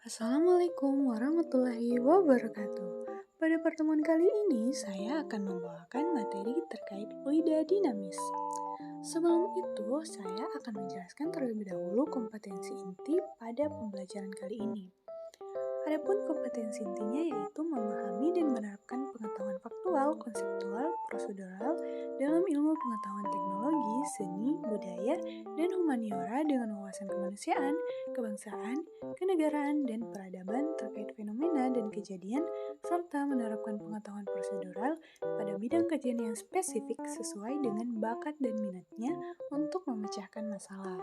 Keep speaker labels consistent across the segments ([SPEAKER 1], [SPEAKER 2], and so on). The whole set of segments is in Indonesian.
[SPEAKER 1] Assalamualaikum warahmatullahi wabarakatuh. Pada pertemuan kali ini, saya akan membawakan materi terkait fluida dinamis. Sebelum itu, saya akan menjelaskan terlebih dahulu kompetensi inti pada pembelajaran kali ini. Adapun kompetensi intinya yaitu memahami dan menerapkan pengetahuan faktual, konseptual, prosedural dalam ilmu pengetahuan teknologi, seni, budaya, dan humaniora dengan wawasan kemanusiaan, kebangsaan, kenegaraan, dan peradaban terkait fenomena dan kejadian, serta menerapkan pengetahuan prosedural pada bidang kajian yang spesifik sesuai dengan bakat dan minatnya untuk memecahkan masalah.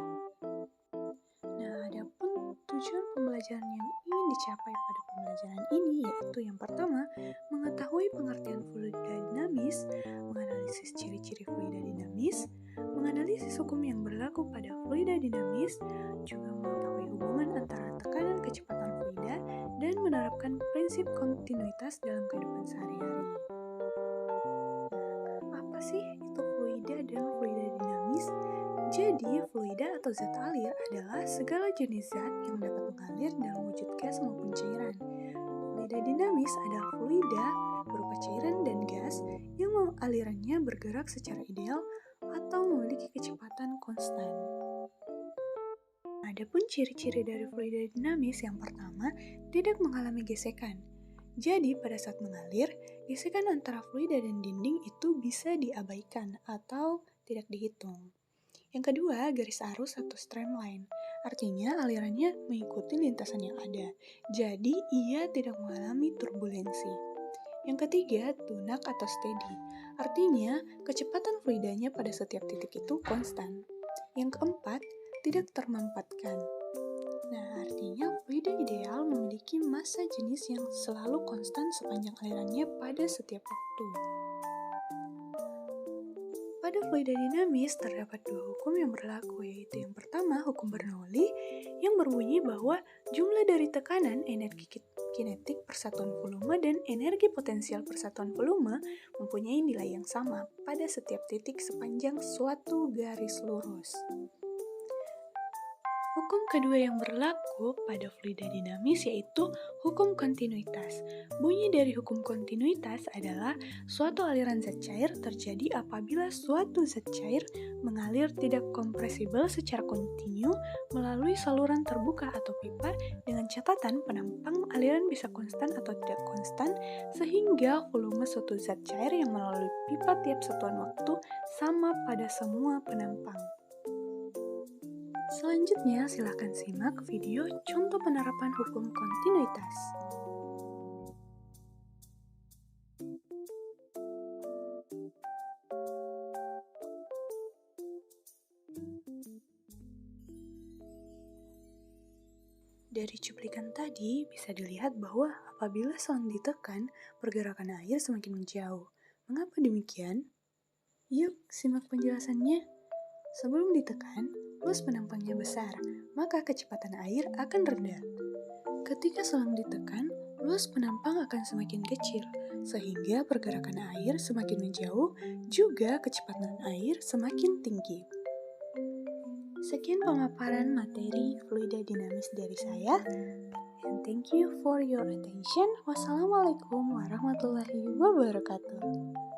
[SPEAKER 1] Nah, adapun tujuan pembelajaran yang ingin dicapai pada pembelajaran ini yaitu yang pertama, mengetahui pengertian fluida dinamis, menganalisis ciri-ciri fluida dinamis, menganalisis hukum yang berlaku pada fluida dinamis, juga mengetahui hubungan antara tekanan kecepatan fluida, dan menerapkan prinsip kontinuitas dalam kehidupan sehari-hari. Apa sih itu fluida dan fluida dinamis? Jadi, fluida atau zat alir adalah segala jenis zat yang dapat mengalir dalam wujud gas maupun cairan. Fluida dinamis adalah fluida berupa cairan dan gas yang alirannya bergerak secara ideal atau memiliki kecepatan konstan. Adapun ciri-ciri dari fluida dinamis yang pertama, tidak mengalami gesekan. Jadi, pada saat mengalir, gesekan antara fluida dan dinding itu bisa diabaikan atau tidak dihitung. Yang kedua, garis arus atau streamline. Artinya alirannya mengikuti lintasan yang ada. Jadi, ia tidak mengalami turbulensi. Yang ketiga, tunak atau steady. Artinya, kecepatan fluidanya pada setiap titik itu konstan. Yang keempat, tidak termampatkan. Nah, artinya fluida ideal memiliki massa jenis yang selalu konstan sepanjang alirannya pada setiap waktu. Pada fluida dinamis terdapat dua hukum yang berlaku, yaitu yang pertama hukum Bernoulli yang berbunyi bahwa jumlah dari tekanan, energi kinetik persatuan volume, dan energi potensial persatuan volume mempunyai nilai yang sama pada setiap titik sepanjang suatu garis lurus. Hukum kedua yang berlaku pada fluida dinamis yaitu hukum kontinuitas. Bunyi dari hukum kontinuitas adalah suatu aliran zat cair terjadi apabila suatu zat cair mengalir tidak kompresibel secara kontinu melalui saluran terbuka atau pipa dengan catatan penampang aliran bisa konstan atau tidak konstan sehingga volume suatu zat cair yang melalui pipa tiap satuan waktu sama pada semua penampang. Selanjutnya, silakan simak video contoh penerapan hukum kontinuitas. Dari cuplikan tadi, bisa dilihat bahwa apabila selang ditekan, pergerakan air semakin menjauh. Mengapa demikian? Yuk, simak penjelasannya. Sebelum ditekan, luas penampangnya besar, maka kecepatan air akan rendah. Ketika selang ditekan, luas penampang akan semakin kecil, sehingga pergerakan air semakin menjauh, juga kecepatan air semakin tinggi. Sekian pemaparan materi fluida dinamis dari saya, and thank you for your attention. Wassalamualaikum warahmatullahi wabarakatuh.